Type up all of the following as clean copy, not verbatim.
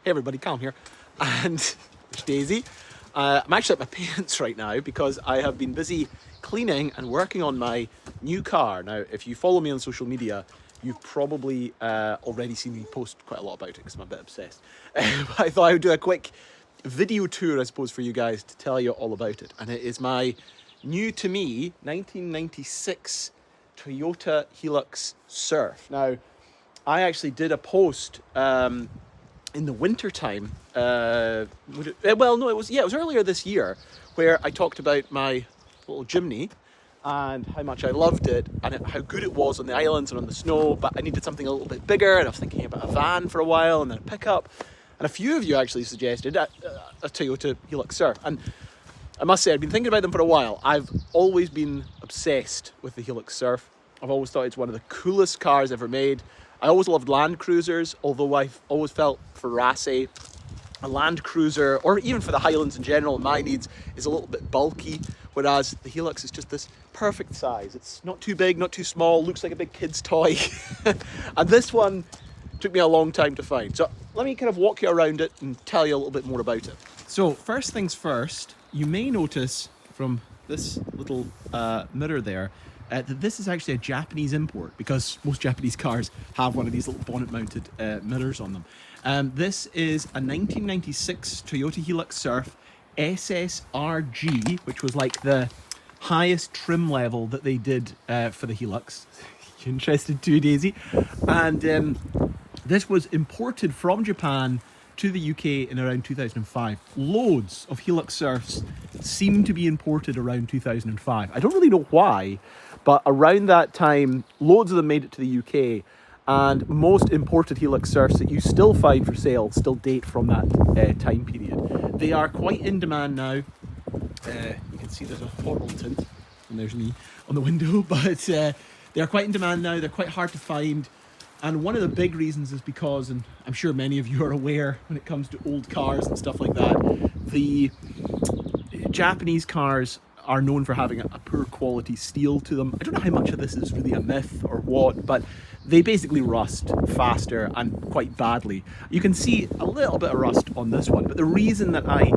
Hey everybody, Callum here, and there's Daisy. I'm actually at my parents' right now because I have been busy cleaning and working on my new car. Now, if you follow me on social media, you've probably already seen me post quite a lot about it because I'm a bit obsessed. But I thought I would do a quick video tour, I suppose, for you guys to tell you all about it. And it is my new to me 1996 Toyota Hilux Surf. Now, I actually did a post in the winter time. It was earlier this year, where I talked about my little Jimny and how much I loved it and how good it was on the islands and on the snow. But I needed something a little bit bigger, and I was thinking about a van for a while and then a pickup. And a few of you actually suggested a Toyota Hilux Surf, and I must say I've been thinking about them for a while. I've always been obsessed with the Hilux Surf. I've always thought it's one of the coolest cars ever made. I always loved Land Cruisers, although I've always felt for Racing, a Land Cruiser, or even for the Highlands in general, my needs, is a little bit bulky, whereas the Hilux is just this perfect size. It's not too big, not too small, looks like a big kid's toy. And this one took me a long time to find. So let me kind of walk you around it and tell you a little bit more about it. So first things first, you may notice from this little mirror there that this is actually a Japanese import, because most Japanese cars have one of these little bonnet mounted mirrors on them. This is a 1996 Toyota Hilux Surf SSRG, which was like the highest trim level that they did for the Hilux. You interested too, Daisy? And this was imported from Japan to the UK in around 2005. Loads of Hilux Surfs seem to be imported around 2005. I don't really know why, but around that time, loads of them made it to the UK, and most imported Hilux Surfs that you still find for sale still date from that time period. They are quite in demand now. You can see there's a portal tint, and there's me on the window, but they are quite in demand now. They're quite hard to find. And one of the big reasons is because, and I'm sure many of you are aware when it comes to old cars and stuff like that, the Japanese cars are known for having a poor quality steel to them. I don't know how much of this is really a myth or what, but they basically rust faster and quite badly. You can see a little bit of rust on this one, but the reason that I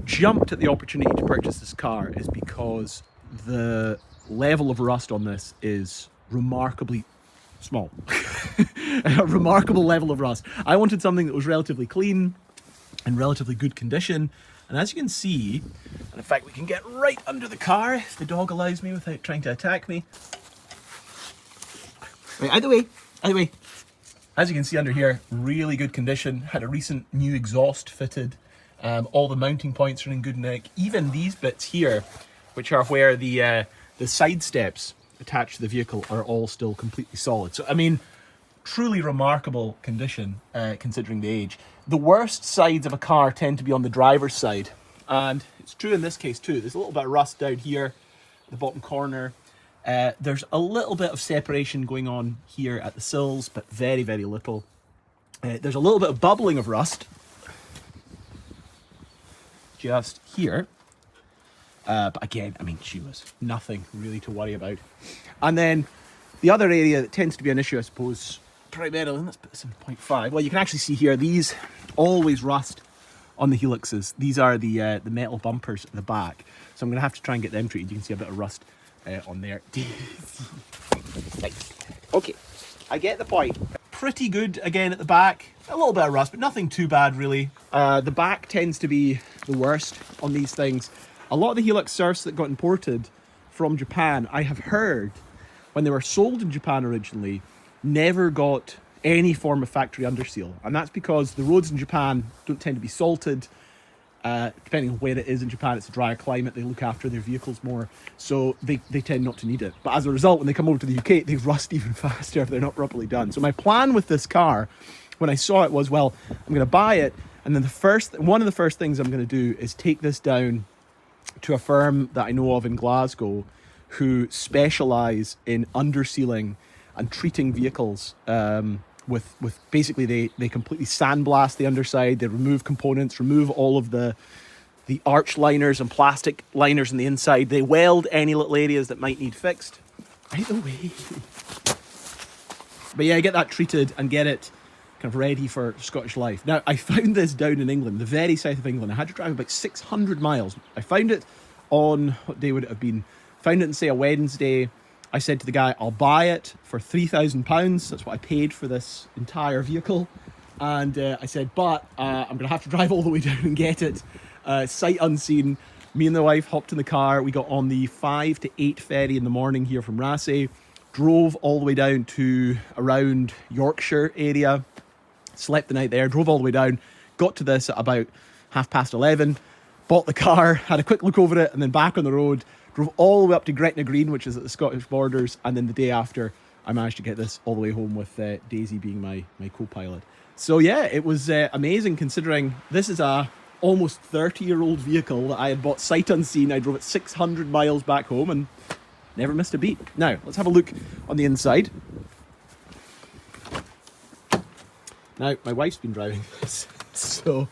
jumped at the opportunity to purchase this car is because the level of rust on this is remarkably small. A remarkable level of rust. I wanted something that was relatively clean and relatively good condition, and as you can see, and in fact we can get right under the car if the dog allows me without trying to attack me. Right, out the way. As you can see under here, really good condition. Had a recent new exhaust fitted. All the mounting points are in good nick. Even these bits here, which are where the side steps attached to the vehicle, are all still completely solid. So I mean, truly remarkable condition considering the age. The worst sides of a car tend to be on the driver's side, and it's true in this case too. There's a little bit of rust down here, the bottom corner. There's a little bit of separation going on here at the sills, but very, very little. There's a little bit of bubbling of rust just here. But again, I mean, she was nothing really to worry about. And then the other area that tends to be an issue, I suppose, primarily, let's put this in 0.5. Well, you can actually see here, these always rust on the Hiluxes. These are the metal bumpers at the back. So I'm going to have to try and get them treated. You can see a bit of rust on there. Okay, I get the point. Pretty good again at the back. A little bit of rust, but nothing too bad really. The back tends to be the worst on these things. A lot of the Hilux Surfs that got imported from Japan, I have heard, when they were sold in Japan originally, never got any form of factory underseal. And that's because the roads in Japan don't tend to be salted. Depending on where it is in Japan, it's a drier climate. They look after their vehicles more, so they tend not to need it. But as a result, when they come over to the UK, they rust even faster if they're not properly done. So my plan with this car, when I saw it, was, well, I'm going to buy it, and then one of the first things I'm going to do is take this down to a firm that I know of in Glasgow who specialise in undersealing and treating vehicles with basically they completely sandblast the underside, they remove components, remove all of the arch liners and plastic liners on the inside, they weld any little areas that might need fixed. Out the way. But yeah, get that treated and get it kind of ready for Scottish life. Now, I found this down in England, the very south of England. I had to drive about 600 miles. I found it on, what day would it have been? Found it on, say, a Wednesday. I said to the guy, I'll buy it for £3,000. That's what I paid for this entire vehicle. And I said, but I'm going to have to drive all the way down and get it. Sight unseen. Me and the wife hopped in the car. We got on the 5 to 8 ferry in the morning here from Raasay. Drove all the way down to around Yorkshire area. Slept the night there, drove all the way down, got to this at about 11:30, bought the car, had a quick look over it, and then back on the road, drove all the way up to Gretna Green, which is at the Scottish borders, and then the day after, I managed to get this all the way home with Daisy being my co-pilot. So yeah, it was amazing considering this is a almost 30-year-old vehicle that I had bought sight unseen. I drove it 600 miles back home and never missed a beat. Now, let's have a look on the inside. Now, my wife's been driving this, so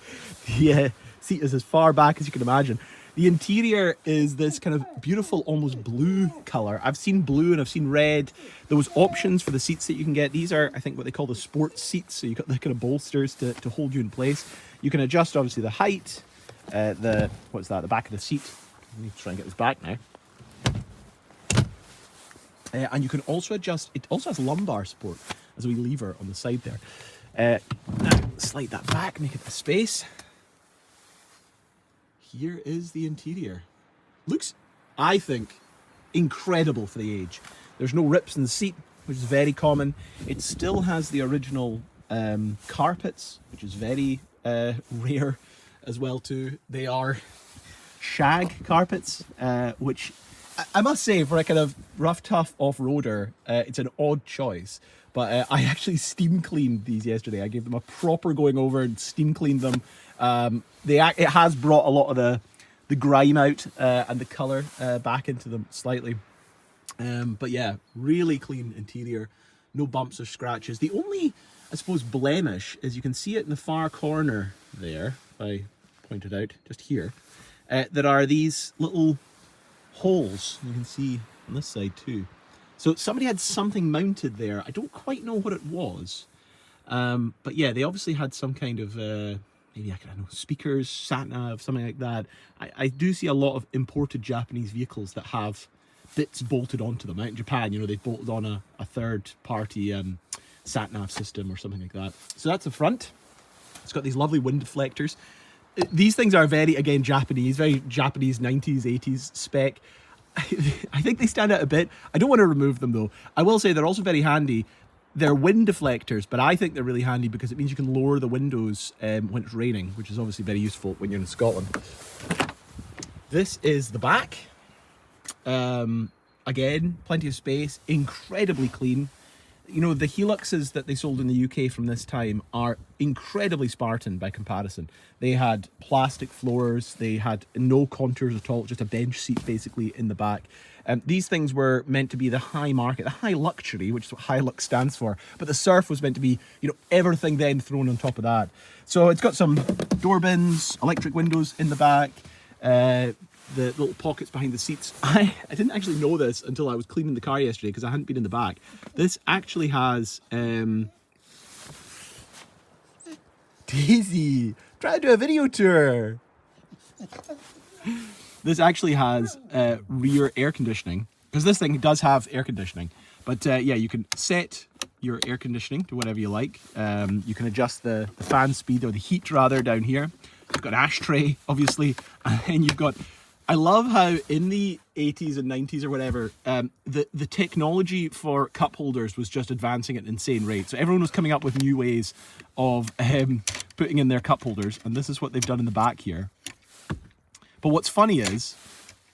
the seat is as far back as you can imagine. The interior is this kind of beautiful, almost blue colour. I've seen blue and I've seen red. There was options for the seats that you can get. These are, I think, what they call the sports seats. So you've got the kind of bolsters to hold you in place. You can adjust, obviously, the height, the back of the seat. I need to try and get this back now. And you can also adjust, it also has lumbar support as a wee lever on the side there. Now, slide that back, make it a space. Here is the interior. Looks, I think, incredible for the age. There's no rips in the seat, which is very common. It still has the original carpets, which is very rare as well too. They are shag carpets, which I must say, for a kind of rough, tough off-roader, it's an odd choice. But I actually steam cleaned these yesterday. I gave them a proper going over and steam cleaned them. It has brought a lot of the grime out and the colour back into them slightly. But yeah, really clean interior. No bumps or scratches. The only, I suppose, blemish is you can see it in the far corner there, if I point it out, just here. There are these little holes you can see on this side too. So somebody had something mounted there. I don't quite know what it was. But yeah, they obviously had some kind of, maybe, I don't know, speakers, sat-nav, something like that. I do see a lot of imported Japanese vehicles that have bits bolted onto them. Out in Japan, you know, they've bolted on a third-party sat-nav system or something like that. So that's the front. It's got these lovely wind deflectors. These things are very, again, Japanese, very Japanese 90s, 80s spec. I think they stand out a bit. I don't want to remove them though. I will say they're also very handy. They're wind deflectors, but I think they're really handy because it means you can lower the windows when it's raining, which is obviously very useful when you're in Scotland. This is the back. Again, plenty of space, incredibly clean. You know, the Hiluxes that they sold in the UK from this time are incredibly Spartan by comparison. They had plastic floors, they had no contours at all, just a bench seat basically in the back. These things were meant to be the high market, the high luxury, which is what Hilux stands for. But the Surf was meant to be, you know, everything then thrown on top of that. So it's got some door bins, electric windows in the back, the little pockets behind the seats. I didn't actually know this until I was cleaning the car yesterday because I hadn't been in the back. This actually has Daisy, try to do a video tour. This actually has rear air conditioning, because this thing does have air conditioning. But yeah, you can set your air conditioning to whatever you like. You can adjust the fan speed, or the heat rather, down here. You've got an ashtray, obviously, and you've got, I love how in the 80s and 90s or whatever, the technology for cup holders was just advancing at an insane rate. So everyone was coming up with new ways of putting in their cup holders, and this is what they've done in the back here. But what's funny is,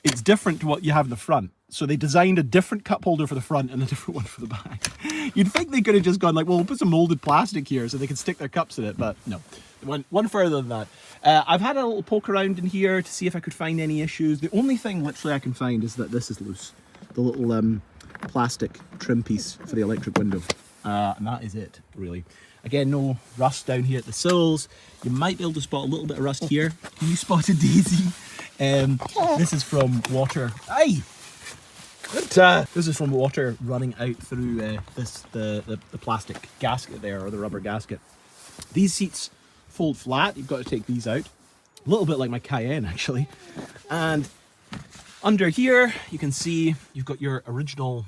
it's different to what you have in the front. So they designed a different cup holder for the front and a different one for the back. You'd think they could have just gone like, well, we'll put some molded plastic here so they can stick their cups in it, but no. They went one further than that. I've had a little poke around in here to see if I could find any issues. The only thing literally I can find is that this is loose. The little plastic trim piece for the electric window. And that is it, really. Again, no rust down here at the sills. You might be able to spot a little bit of rust here. You spotted Daisy. This is from water. Aye! This is from water running out through the plastic gasket there, or the rubber gasket. These seats fold flat. You've got to take these out. A little bit like my Cayenne, actually. And under here, you can see you've got your original,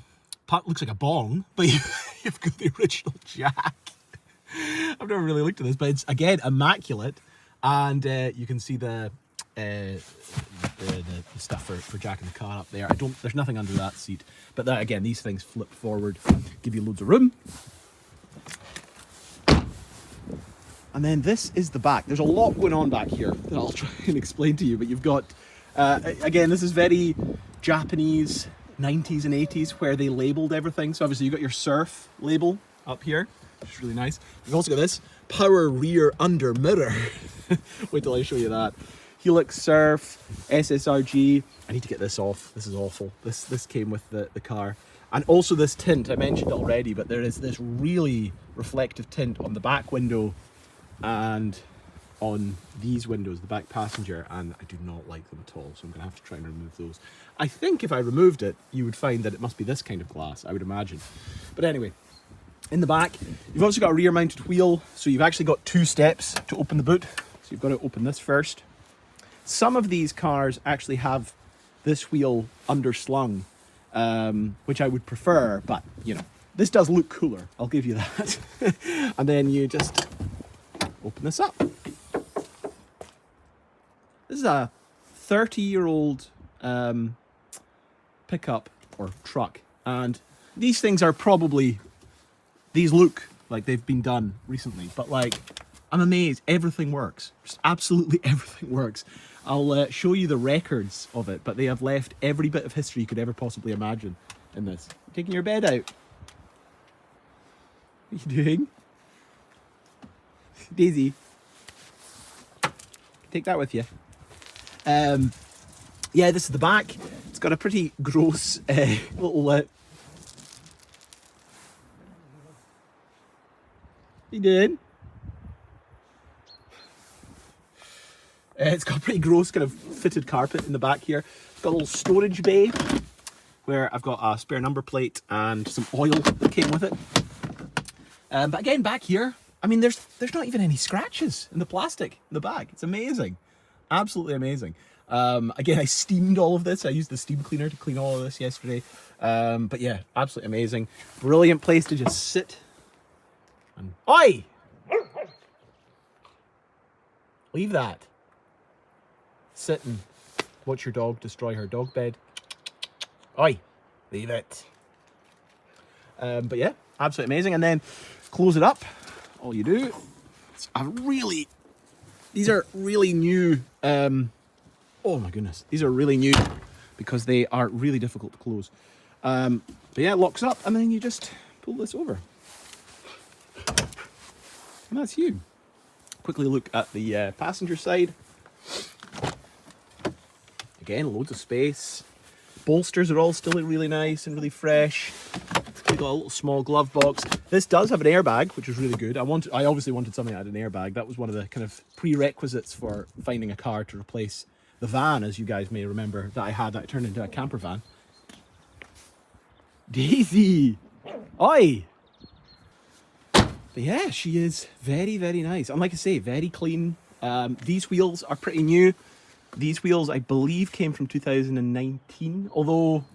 looks like a bong, but you've got the original jack. I've never really looked at this, but it's, again, immaculate. And you can see the stuff for jacking the car up there. There's nothing under that seat. But that, again, these things flip forward, give you loads of room. And then this is the back. There's a lot going on back here that I'll try and explain to you, but you've got, again, this is very Japanese 90s and 80s where they labeled everything. So obviously you've got your surf label up here, which is really nice. You've also got this power rear under mirror. Wait till I show you that. Helix Surf, SSRG. I need to get this off. This is awful. This came with the car. And also this tint, I mentioned it already, but there is this really reflective tint on the back window and on these windows, the back passenger, and I do not like them at all, so I'm going to have to try and remove those. I think if I removed it, you would find that it must be this kind of glass, I would imagine. But anyway, in the back, you've also got a rear mounted wheel, so you've actually got 2 steps to open the boot. So you've got to open this first. Some of these cars actually have this wheel underslung, which I would prefer, but you know, this does look cooler, I'll give you that. And then you just open this up. This is a 30-year-old pickup or truck, and these things are probably, these look like they've been done recently, but like, I'm amazed, everything works. Just absolutely everything works. I'll show you the records of it, but they have left every bit of history you could ever possibly imagine in this. Taking your bed out. What are you doing? Daisy. Take that with you. Yeah, this is the back. It's got a pretty gross little... What you doing? It's got a pretty gross kind of fitted carpet in the back here. It's got a little storage bay where I've got a spare number plate and some oil that came with it. But again, back here, I mean, there's not even any scratches in the plastic in the bag. It's amazing. Absolutely amazing. Again, I steamed all of this. I used the steam cleaner to clean all of this yesterday. But yeah, absolutely amazing. Brilliant place to just sit. And oi! Leave that. Sit and watch your dog destroy her dog bed. Oi! Leave it. But yeah, absolutely amazing. And then close it up. All you do. These are really new. Oh my goodness, these are really new because they are really difficult to close. But yeah, it locks up, and then you just pull this over, and that's you. Quickly look at the passenger side. Again, loads of space. Bolsters are all still really nice and really fresh. We've got a little small glove box. This does have an airbag, which is really good. I obviously wanted something that had an airbag. That was one of the kind of prerequisites for finding a car to replace the van, as you guys may remember, that I turned into a camper van. Daisy! Oi! But yeah, she is very, very nice. And like I say, very clean. These wheels are pretty new. These wheels, I believe, came from 2019, although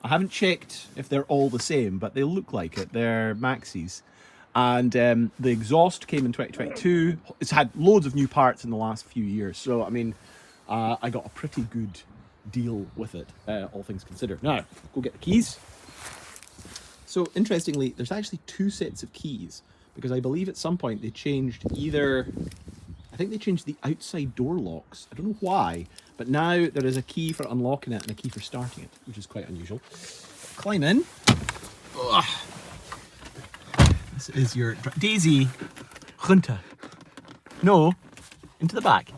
I haven't checked if they're all the same, but they look like it. They're Maxis. And the exhaust came in 2022. It's had loads of new parts in the last few years. So, I mean, I got a pretty good deal with it, all things considered. Now, go get the keys. So, interestingly, there's actually 2 sets of keys, because I believe at some point they changed I think they changed the outside door locks. I don't know why, but now there is a key for unlocking it and a key for starting it, which is quite unusual. Climb in. Ugh. This is your... Daisy! Runter. No. Into the back.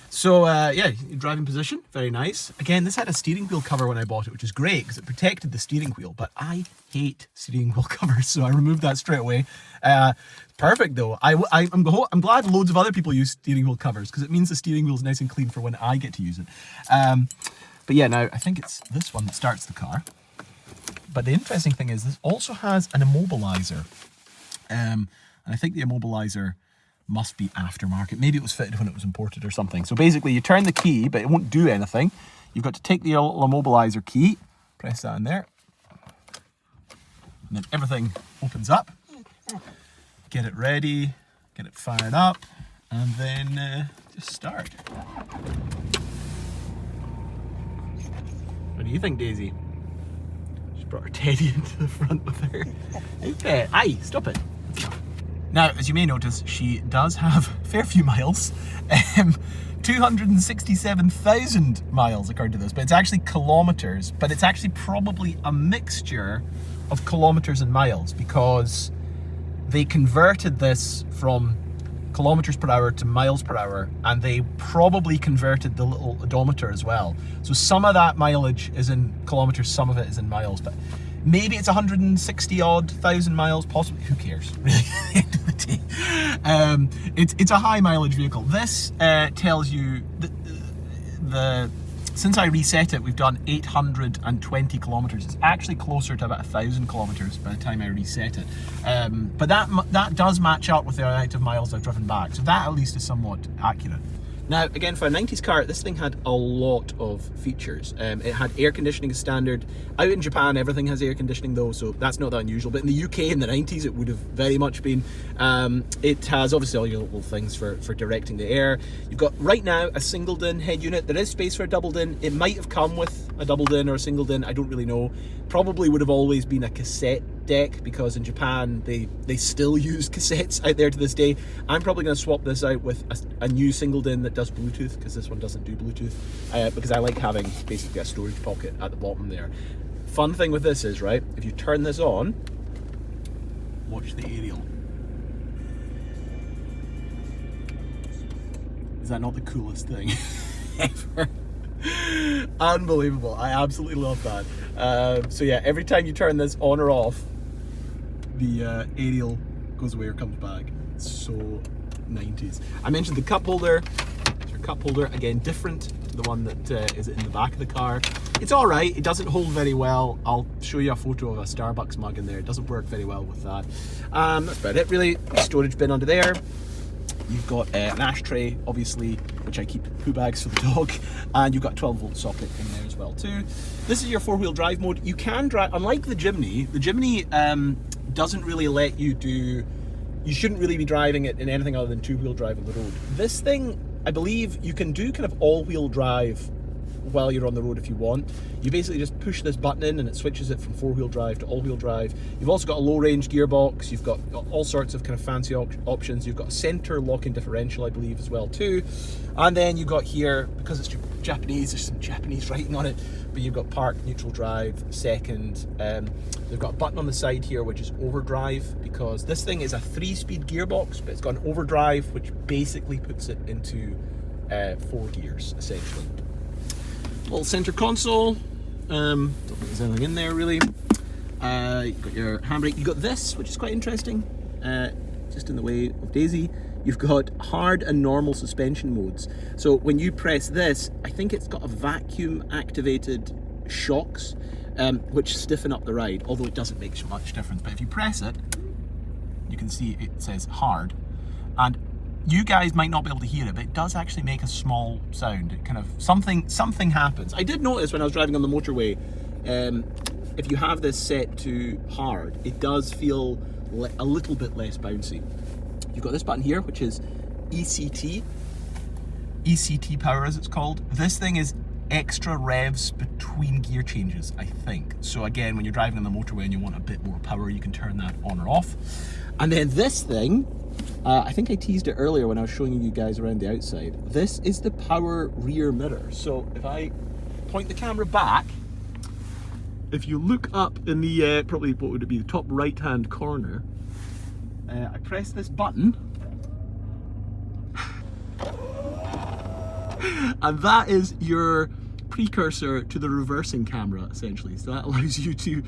So, yeah, driving position. Very nice. Again, this had a steering wheel cover when I bought it, which is great because it protected the steering wheel, but I hate steering wheel covers, so I removed that straight away. Perfect, though. I'm glad loads of other people use steering wheel covers because it means the steering wheel is nice and clean for when I get to use it. But yeah, now, I think it's this one that starts the car. But the interesting thing is this also has an immobilizer. And I think the immobilizer Must be aftermarket. Maybe it was fitted when it was imported or something. So basically you turn the key, but it won't do anything. You've got to take the little immobilizer key, press that in there, and then everything opens up. Get it ready, get it fired up, and then just start. What do you think, Daisy? She brought her teddy into the front with her. Okay, aye, stop it. Now, as you may notice, she does have a fair few miles. 267,000 miles according to this, but it's actually kilometers, but it's actually probably a mixture of kilometers and miles because they converted this from kilometers per hour to miles per hour, and they probably converted the little odometer as well. So some of that mileage is in kilometers, some of it is in miles, but maybe it's 160 odd thousand miles, possibly. Who cares? Really, at the end of the day, it's a high mileage vehicle. This tells you the since I reset it, we've done 820 kilometers. It's actually closer to about 1,000 kilometers by the time I reset it. But that does match up with the amount of miles I've driven back, so that at least is somewhat accurate. Now, again, for a 90s car, this thing had a lot of features. It had air conditioning as standard. Out in Japan, everything has air conditioning though, so that's not that unusual. But in the UK in the 90s, it would have very much been. It has obviously all your little things for directing the air. You've got, right now, a single din head unit. There is space for a double din. It might have come with a double din or a single din, I don't really know. Probably would have always been a cassette deck, because in Japan they still use cassettes out there to this day. I'm probably going to swap this out with a new single din that does Bluetooth, because this one doesn't do Bluetooth, because I like having basically a storage pocket at the bottom there. Fun thing with this is, right, if you turn this on, watch the aerial. Is that not the coolest thing ever? Unbelievable. I absolutely love that. So yeah, every time you turn this on or off, the aerial goes away or comes back. It's so 90s. I mentioned the cup holder. It's your cup holder, again different to the one that is in the back of the car. It's all right. It doesn't hold very well. I'll show you a photo of a Starbucks mug in there. It doesn't work very well with that. That's about it really. Storage bin under there. You've got an ashtray, obviously, which I keep poo bags for the dog, and you've got a 12-volt socket in there as well too. This is your four-wheel drive mode. You can drive, unlike the Jimny doesn't really let you do, you shouldn't really be driving it in anything other than two-wheel drive on the road. This thing, I believe, you can do kind of all-wheel drive while you're on the road if you want. You basically just push this button in and it switches it from four-wheel drive to all-wheel drive. You've also got a low-range gearbox. You've got all sorts of kind of fancy options. You've got a center lock-in differential, I believe, as well too. And then you've got here, because it's Japanese, there's some Japanese writing on it, but you've got park, neutral drive, second. They've got a button on the side here which is overdrive, because this thing is a 3-speed gearbox, but it's got an overdrive which basically puts it into 4 gears essentially. Little center console. Don't think there's anything in there really. You've got your handbrake. You've got this, which is quite interesting. Just in the way of Daisy. You've got hard and normal suspension modes. So when you press this, I think it's got a vacuum activated shocks, which stiffen up the ride, although it doesn't make much difference. But if you press it, you can see it says hard. And you guys might not be able to hear it, but it does actually make a small sound. It kind of, something happens. I did notice when I was driving on the motorway, if you have this set to hard, it does feel a little bit less bouncy. You've got this button here, which is ECT power as it's called. This thing is extra revs between gear changes, I think. So again, when you're driving on the motorway and you want a bit more power, you can turn that on or off. And then this thing, I think I teased it earlier when I was showing you guys around the outside. This is the power rear mirror. So if I point the camera back, if you look up in the, probably what would it be, the top right hand corner, I press this button, and that is your precursor to the reversing camera essentially. So that allows you to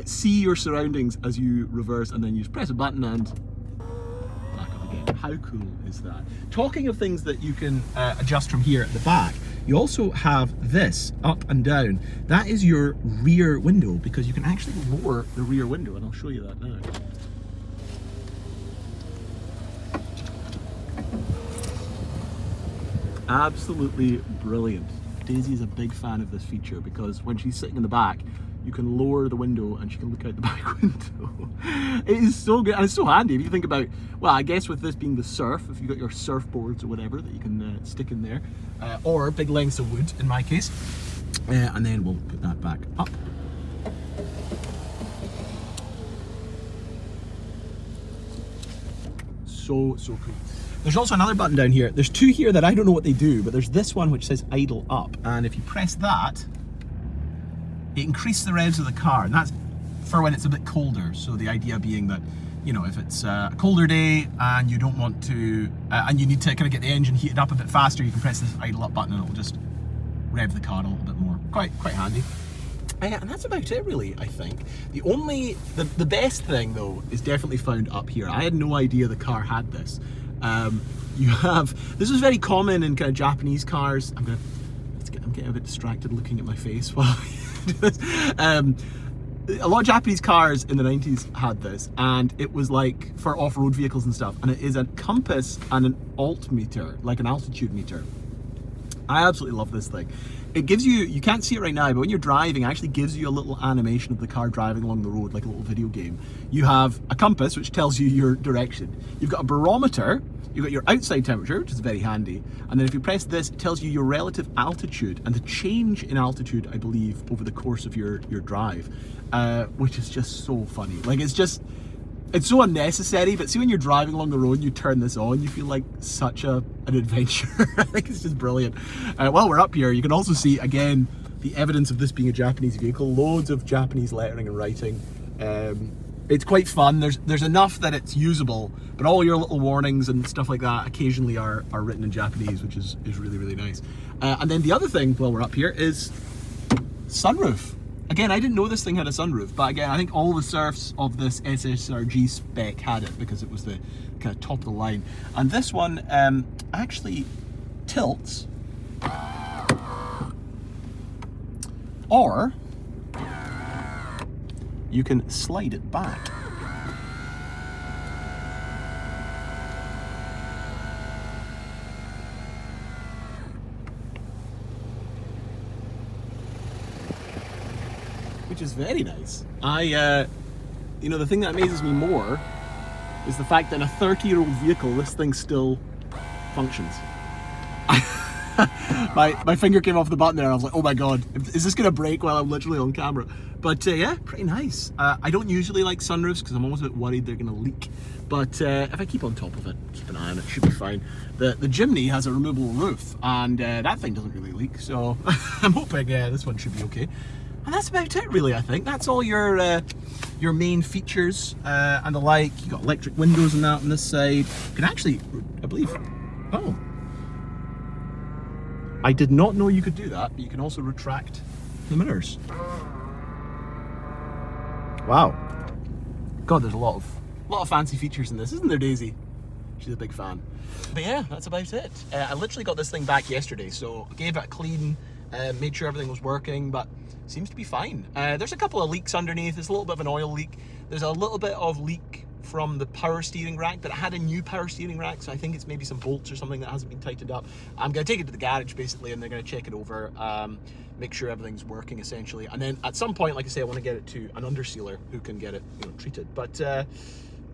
see your surroundings as you reverse, and then you just press a button and back up again. How cool is that? Talking of things that you can adjust from here at the back, you also have this up and down. That is your rear window, because you can actually lower the rear window, and I'll show you that now. Absolutely brilliant. Daisy is a big fan of this feature because when she's sitting in the back, you can lower the window and she can look out the back window. It is so good and it's so handy if you think about, well, I guess with this being the surf, if you've got your surfboards or whatever that you can stick in there, or big lengths of wood in my case, and then we'll put that back up. So cool. There's also another button down here. There's two here that I don't know what they do, but there's this one which says idle up, and if you press that, it increases the revs of the car, and that's for when it's a bit colder. So the idea being that, you know, if it's a colder day and you don't want to, and you need to kind of get the engine heated up a bit faster, you can press this idle up button and it'll just rev the car a little bit more. Quite handy. And that's about it really, I think. The best thing though is definitely found up here. I had no idea the car had this. This is very common in kind of Japanese cars. I'm getting a bit distracted looking at my face while I do this. A lot of Japanese cars in the 90s had this, and it was like for off-road vehicles and stuff, and it is a compass and an altimeter, like an altitude meter. I absolutely love this thing. It gives you can't see it right now, but when you're driving, it actually gives you a little animation of the car driving along the road, like a little video game. You have a compass, which tells you your direction. You've got a barometer, you've got your outside temperature, which is very handy. And then if you press this, it tells you your relative altitude and the change in altitude, I believe, over the course of your drive, which is just so funny. Like, it's so unnecessary, but see when you're driving along the road and you turn this on, you feel like such an adventure. I think it's just brilliant. While we're up here, you can also see, again, the evidence of this being a Japanese vehicle. Loads of Japanese lettering and writing. It's quite fun. There's enough that it's usable, but all your little warnings and stuff like that occasionally are written in Japanese, which is really, really nice. And then the other thing, while we're up here, is sunroof. Again, I didn't know this thing had a sunroof, but again, I think all the surfs of this SSRG spec had it because it was the kind of top of the line. And this one actually tilts, or you can slide it back. Which is very nice. You know, the thing that amazes me more is the fact that in a 30-year-old vehicle, this thing still functions. my finger came off the button there, and I was like, oh my god, is this gonna break while I'm literally on camera? But yeah, pretty nice. I don't usually like sunroofs because I'm always a bit worried they're gonna leak. But if I keep on top of it, keep an eye on it, should be fine. The Jimny has a removable roof, and that thing doesn't really leak, so I'm hoping this one should be okay. And that's about it really, I think. That's all your main features and the like. You've got electric windows and that on this side. You can actually, I believe, oh. I did not know you could do that, but you can also retract the mirrors. Wow. God, there's a lot of fancy features in this, isn't there, Daisy? She's a big fan. But yeah, that's about it. I literally got this thing back yesterday, so I gave it a clean, made sure everything was working, but seems to be fine. There's a couple of leaks underneath. There's a little bit of an oil leak. There's a little bit of leak from the power steering rack, but it had a new power steering rack, so I think it's maybe some bolts or something that hasn't been tightened up. I'm going to take it to the garage basically, and they're going to check it over, make sure everything's working essentially, and then at some point, like I say, I want to get it to an undersealer who can get it, you know, treated. But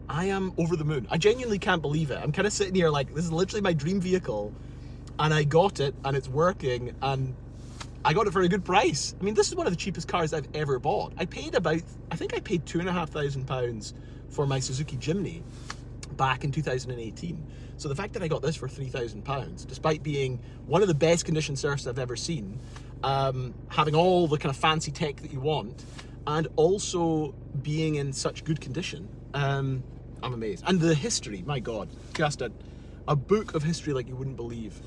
I am over the moon. I genuinely can't believe it. I'm kind of sitting here like, this is literally my dream vehicle, and I got it, and it's working, and I got it for a good price. I mean, this is one of the cheapest cars I've ever bought. I think I paid £2,500 for my Suzuki Jimny back in 2018. So the fact that I got this for £3,000, despite being one of the best condition surfs I've ever seen, having all the kind of fancy tech that you want, and also being in such good condition, I'm amazed. And the history, my God, just a book of history like you wouldn't believe,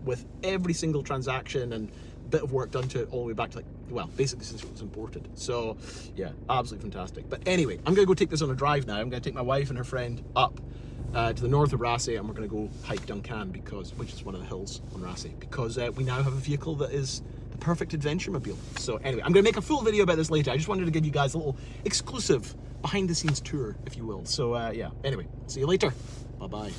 with every single transaction and bit of work done to it all the way back to, like, well, basically since it was imported. So yeah, absolutely fantastic. But anyway, I'm gonna go take this on a drive now. I'm gonna take my wife and her friend up to the north of Raasay, and we're gonna go hike Duncan, which is one of the hills on Raasay, because we now have a vehicle that is the perfect adventure mobile. So anyway, I'm gonna make a full video about this later. I just wanted to give you guys a little exclusive behind the scenes tour, if you will. So yeah, anyway, see you later. Bye bye.